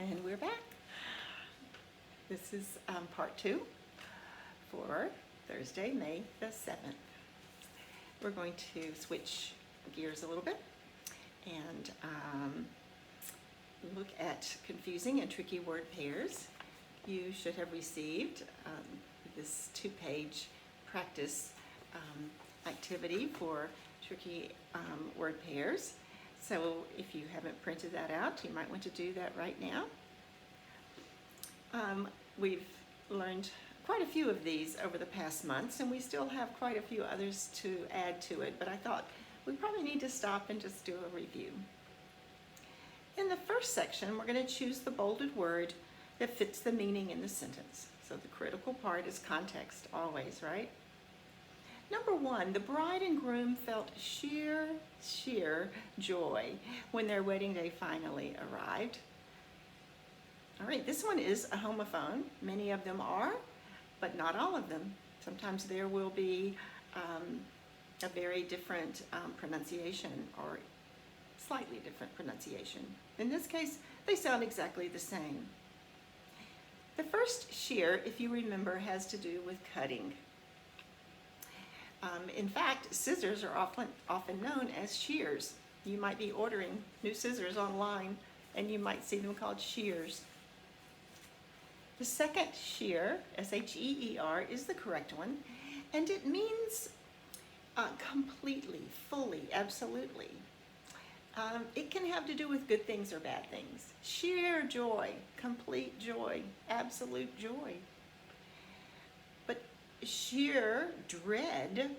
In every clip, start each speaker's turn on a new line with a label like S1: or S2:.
S1: And we're back. This is part 2 for Thursday, May the 7th. We're going to switch gears a little bit and look at confusing and tricky word pairs. You should have received this 2-page practice activity for tricky word pairs. So if you haven't printed that out, you might want to do that right now. We've learned quite a few of these over the past months, and we still have quite a few others to add to it, but I thought we probably need to stop and just do a review. In the first section, we're going to choose the bolded word that fits the meaning in the sentence. So the critical part is context, always, right? Number 1, the bride and groom felt sheer joy when their wedding day finally arrived. All right, this one is a homophone. Many of them are, but not all of them. Sometimes there will be a very different pronunciation or slightly different pronunciation. In this case, they sound exactly the same. The first shear, if you remember, has to do with cutting. In fact, scissors are often known as shears. You might be ordering new scissors online and you might see them called shears. The second shear, S-H-E-E-R, is the correct one, and it means completely, fully, absolutely. It can have to do with good things or bad things. Sheer joy, complete joy, absolute joy. But sheer dread,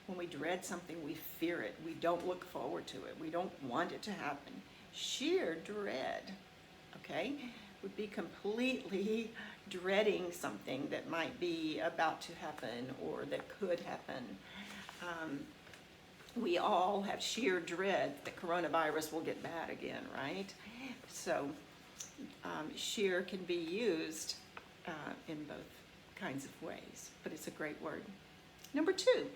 S1: when we dread something, we fear it. We don't look forward to it. We don't want it to happen. Sheer dread, okay, would be completely dreading something that might be about to happen or that could happen. We all have sheer dread that coronavirus will get bad again, right? So sheer can be used in both kinds of ways, but it's a great word. Number 2,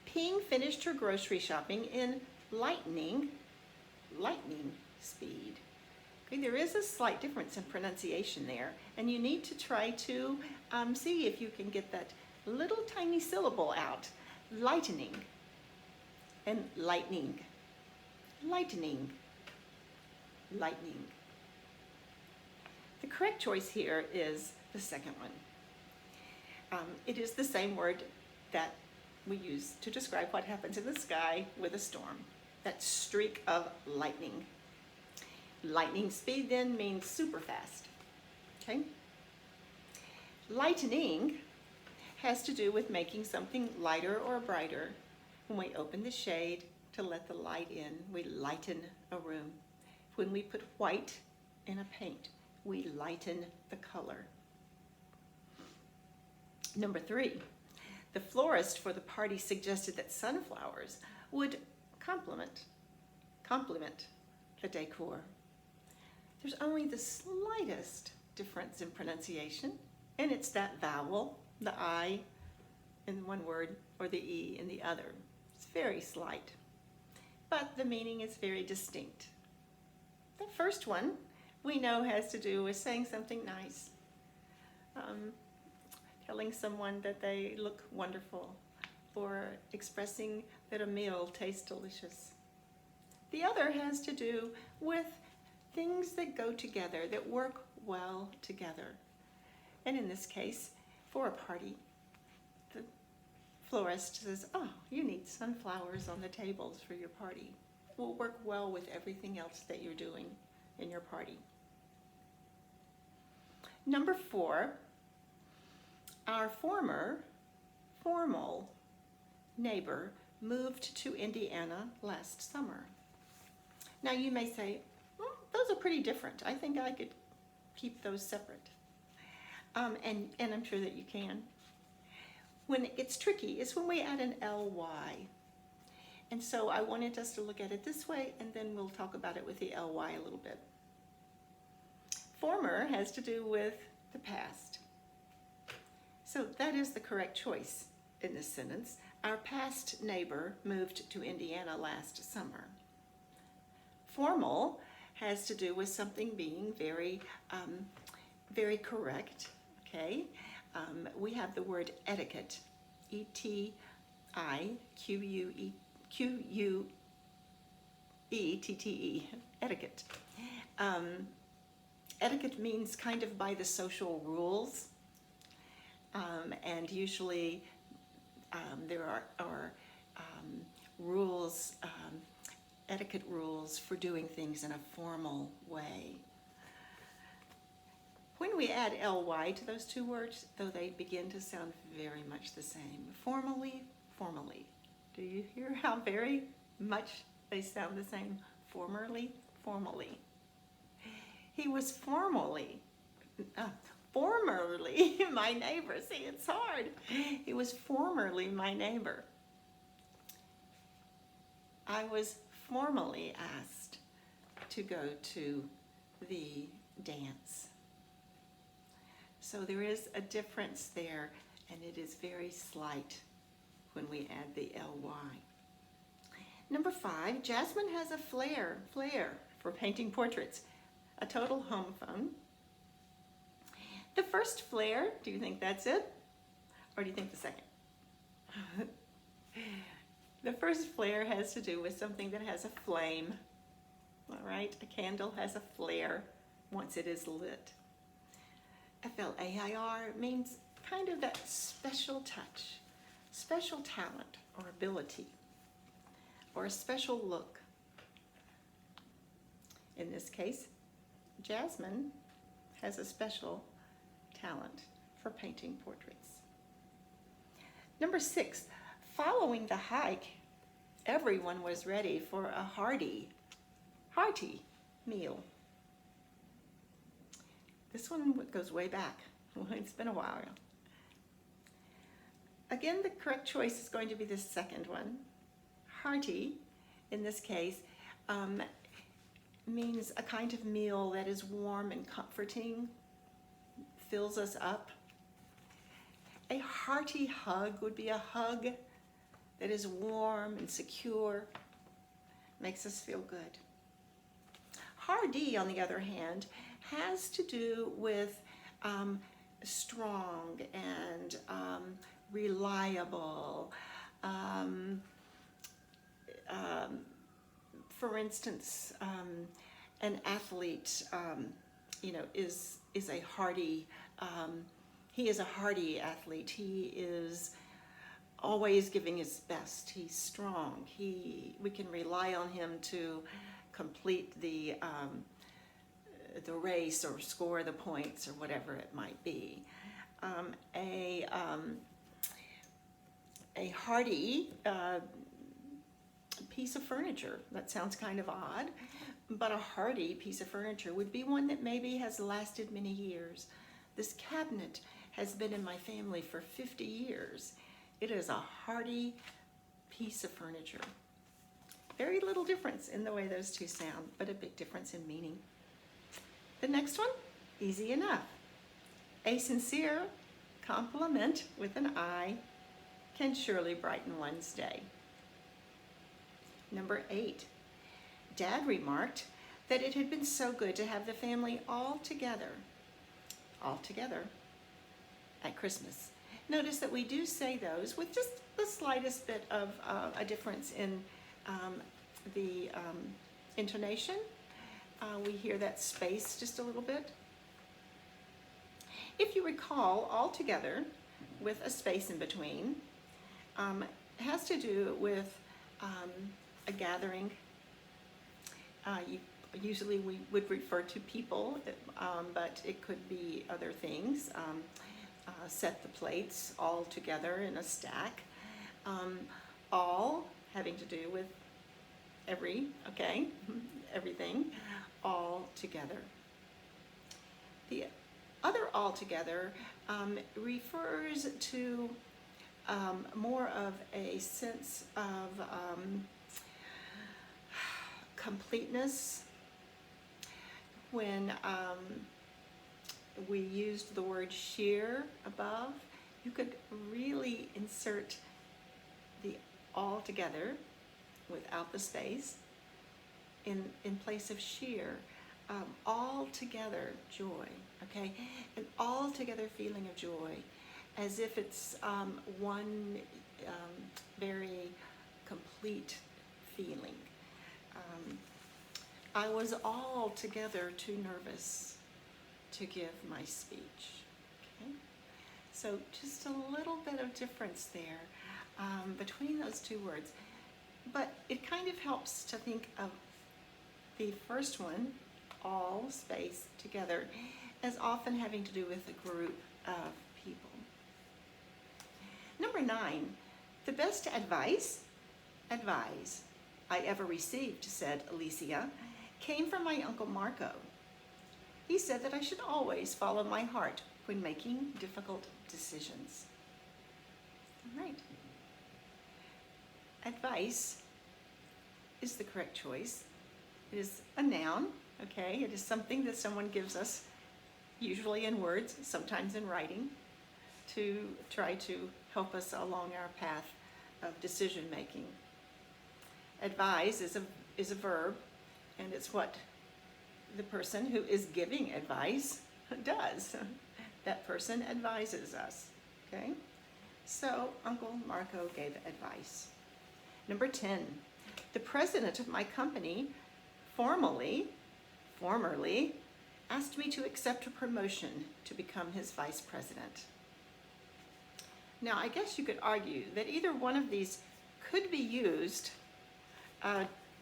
S1: Ping finished her grocery shopping in lightning speed. Okay, there is a slight difference in pronunciation there, and you need to try to see if you can get that little tiny syllable out. Lightning and lightning. Lightning. Lightning. The correct choice here is the second one. It is the same word that we use to describe what happens in the sky with a storm. That streak of lightning. Lightning speed then means super fast. Okay? Lightening has to do with making something lighter or brighter. When we open the shade to let the light in, we lighten a room. When we put white in a paint, we lighten the color. Number 3, the florist for the party suggested that sunflowers would complement the decor. There's only the slightest difference in pronunciation, and it's that vowel, the I in one word or the E in the other. It's very slight, but the meaning is very distinct. The first one we know has to do with saying something nice, telling someone that they look wonderful, or expressing that a meal tastes delicious. The other has to do with things that go together, that work well together. And in this case, for a party, the florist says, oh, you need sunflowers on the tables for your party. It will work well with everything else that you're doing in your party. Number 4, our formal neighbor moved to Indiana last summer. Now you may say, those are pretty different. I think I could keep those separate. And I'm sure that you can. When it gets tricky is when we add an ly. And so I wanted us to look at it this way, and then we'll talk about it with the ly a little bit. Former has to do with the past. So that is the correct choice in this sentence. Our past neighbor moved to Indiana last summer. Formal has to do with something being very correct, okay? We have the word etiquette, etiquette, etiquette. Etiquette means kind of by the social rules, and usually there are rules, etiquette rules for doing things in a formal way. When we add ly to those two words, though they begin to sound very much the same, formally, formally. Do you hear how very much they sound the same? Formerly, formally. He was formerly my neighbor. See, it's hard. He was formerly my neighbor. I was formally asked to go to the dance. So there is a difference there, and it is very slight when we add the ly. Number 5, Jasmine has a flair for painting portraits. A total homophone. The first flair, do you think that's it? Or do you think the second? The first flair has to do with something that has a flame. All right, a candle has a flare once it is lit. Flair means kind of that special touch, special talent or ability, or a special look. In this case, Jasmine has a special talent for painting portraits. Number 6, following the hike, everyone was ready for a hearty meal. This one goes way back. It's been a while. Again, the correct choice is going to be the second one. Hearty, in this case, means a kind of meal that is warm and comforting, fills us up. A hearty hug would be a hug that is warm and secure, makes us feel good. Hardy, on the other hand, has to do with strong and reliable. For instance, an athlete, is a hardy. He is a hardy athlete. He is always giving his best. He's strong. We can rely on him to complete the race or score the points or whatever it might be. A hardy piece of furniture, that sounds kind of odd, but a hardy piece of furniture would be one that maybe has lasted many years. This cabinet has been in my family for 50 years. It is a hardy piece of furniture. Very little difference in the way those two sound, but a big difference in meaning. The next one, easy enough. A sincere compliment with an I can surely brighten one's day. Number 8, Dad remarked that it had been so good to have the family all together at Christmas. Notice that we do say those with just the slightest bit of a difference in the intonation. We hear that space just a little bit. If you recall, all together with a space in between has to do with a gathering. Usually we would refer to people, but it could be other things. Set the plates all together in a stack. All having to do with everything, all together. The other all together refers to more of a sense of completeness. When we used the word sheer above, you could really insert the all together without the space in place of sheer. all together joy, okay? An all together feeling of joy, as if it's one very complete feeling. I was altogether too nervous to give my speech. Okay? So just a little bit of difference there between those two words. But it kind of helps to think of the first one, all space together, as often having to do with a group of people. Number 9, the best advice I ever received, said Alicia, came from my Uncle Marco. He said that I should always follow my heart when making difficult decisions. All right. Advice is the correct choice. It is a noun, okay? It is something that someone gives us, usually in words, sometimes in writing, to try to help us along our path of decision making. Advise is a verb, and it's what the person who is giving advice does. That person advises us, okay? So Uncle Marco gave advice. Number 10, the president of my company formerly asked me to accept a promotion to become his vice president. Now, I guess you could argue that either one of these could be used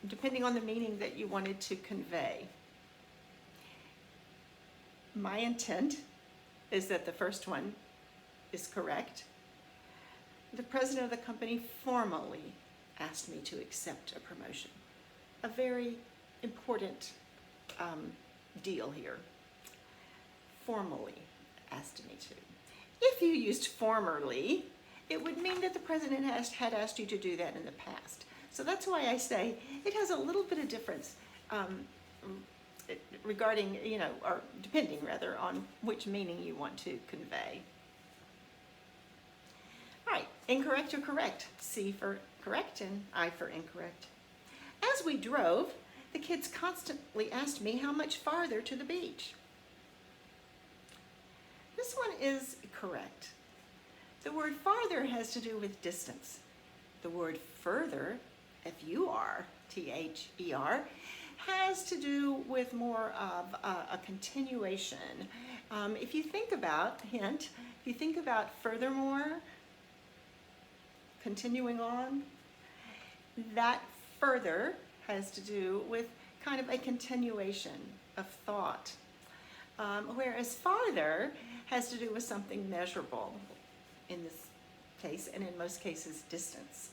S1: depending on the meaning that you wanted to convey. My intent is that the first one is correct. The president of the company formally asked me to accept a promotion. A very important deal here. Formally asked me to. If you used formerly, it would mean that the president had asked you to do that in the past. So that's why I say it has a little bit of difference regarding, or depending rather on which meaning you want to convey. All right, incorrect or correct? C for correct and I for incorrect. As we drove, the kids constantly asked me how much farther to the beach. This one is correct. The word farther has to do with distance. The word further, F-U-R-T-H-E-R, has to do with more of a continuation. If you think about furthermore, continuing on, that further has to do with kind of a continuation of thought. Whereas farther has to do with something measurable in this case, and in most cases, distance.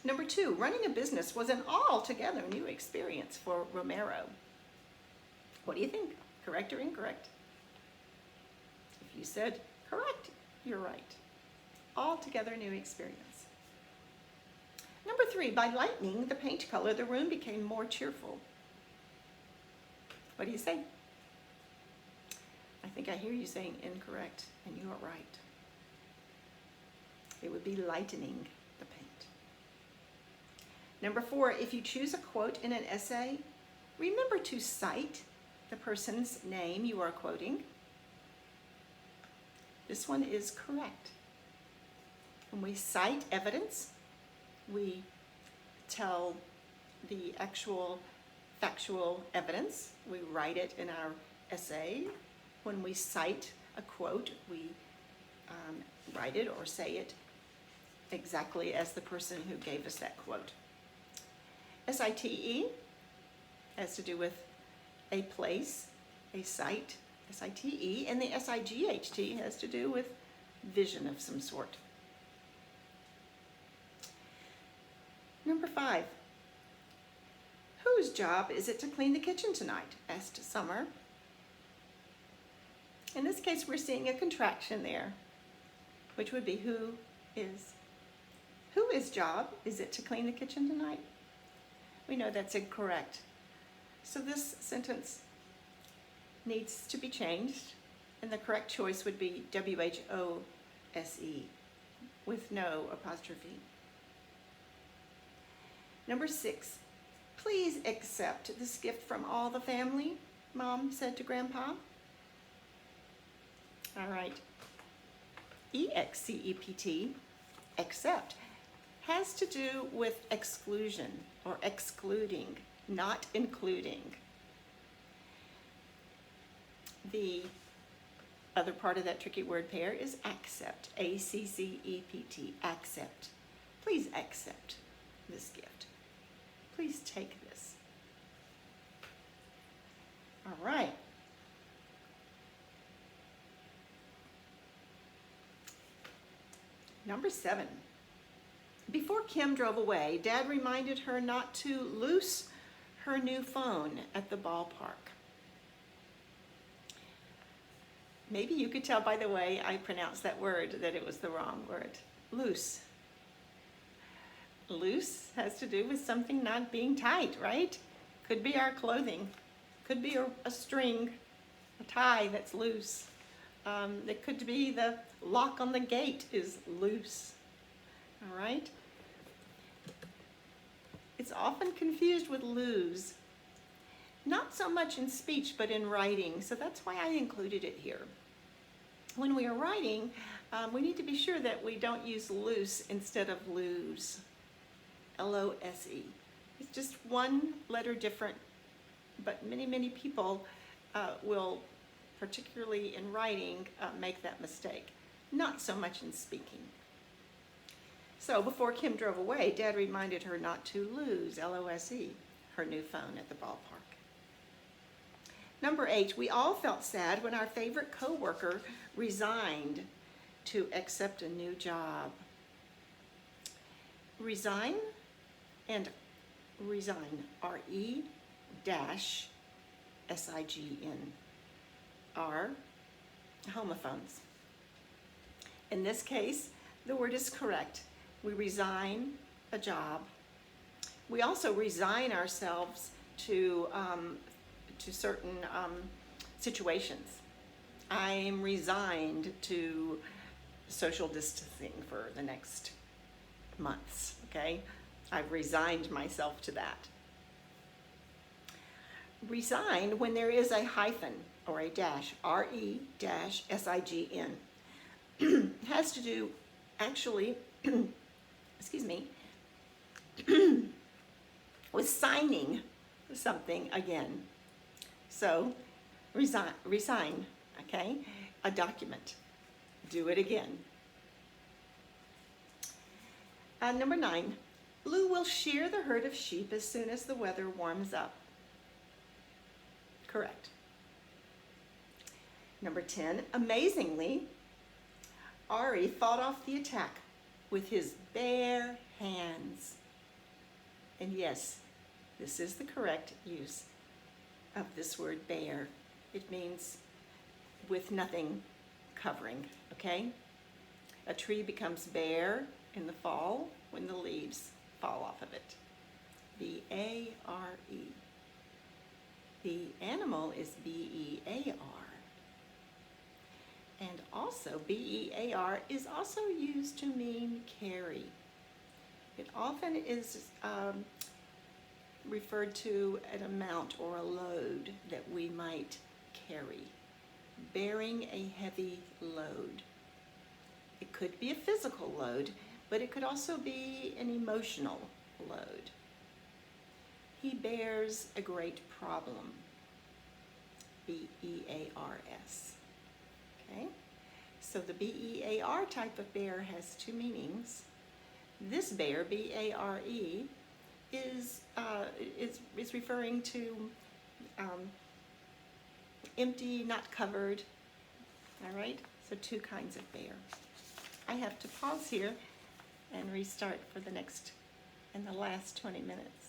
S1: Number 2, running a business was an altogether new experience for Romero. What do you think? Correct or incorrect? If you said correct, you're right. Altogether new experience. Number 3, by lightening the paint color, the room became more cheerful. What do you say? I think I hear you saying incorrect, and you are right. It would be lightening the paint. Number 4, if you choose a quote in an essay, remember to cite the person's name you are quoting. This one is correct. When we cite evidence, we tell the actual factual evidence. We write it in our essay. When we cite a quote, we write it or say it exactly as the person who gave us that quote. S-I-T-E has to do with a place, a site, S-I-T-E, and the S-I-G-H-T has to do with vision of some sort. Number 5, whose job is it to clean the kitchen tonight? Asked Summer. In this case, we're seeing a contraction there, which would be who is. Whose job is it to clean the kitchen tonight? We know that's incorrect. So this sentence needs to be changed, and the correct choice would be W-H-O-S-E with no apostrophe. Number 6, Please accept this gift from all the family, Mom said to Grandpa. All right. EXCEPT, accept, has to do with exclusion or excluding, not including. The other part of that tricky word pair is accept, ACCEPT, accept. Please accept this gift. Please take this. All right. Number 7. Before Kim drove away, Dad reminded her not to loose her new phone at the ballpark. Maybe you could tell by the way I pronounced that word that it was the wrong word. Loose. Loose has to do with something not being tight, right? Could be our clothing. Could be a string, a tie that's loose. It could be the lock on the gate is loose. All right? It's often confused with lose. Not so much in speech, but in writing. So that's why I included it here. When we are writing, we need to be sure that we don't use loose instead of lose. L-O-S-E. It's just one letter different, but many people will, particularly in writing, make that mistake. Not so much in speaking. So before Kim drove away, Dad reminded her not to lose, L-O-S-E, her new phone at the ballpark. Number 8, we all felt sad when our favorite coworker resigned to accept a new job. Resign and resign, R-E-S-I-G-N, are homophones. In this case, the word is correct. We resign a job. We also resign ourselves to certain situations. I'm resigned to social distancing for the next months, okay? I've resigned myself to that. Resign, when there is a hyphen or a dash, R-E-S-I-G-N, has to do, actually, excuse me, with signing something again. So, resign, okay? A document. Do it again. Number 9, Lou will shear the herd of sheep as soon as the weather warms up. Correct. Number 10, amazingly, Ari fought off the attack with his bare hands. And yes, this is the correct use of this word bare. It means with nothing covering, okay? A tree becomes bare in the fall when the leaves fall off of it. B-A-R-E. The animal is B-E-A-R. And also, B-E-A-R is also used to mean carry. It often is referred to an amount or a load that we might carry. Bearing a heavy load. It could be a physical load, but it could also be an emotional load. He bears a great problem. B-E-A-R-S. Okay? So the B-E-A-R type of bear has two meanings. This bear, B-A-R-E, is referring to empty, not covered. All right? So two kinds of bear. I have to pause here and restart for the next and the last 20 minutes.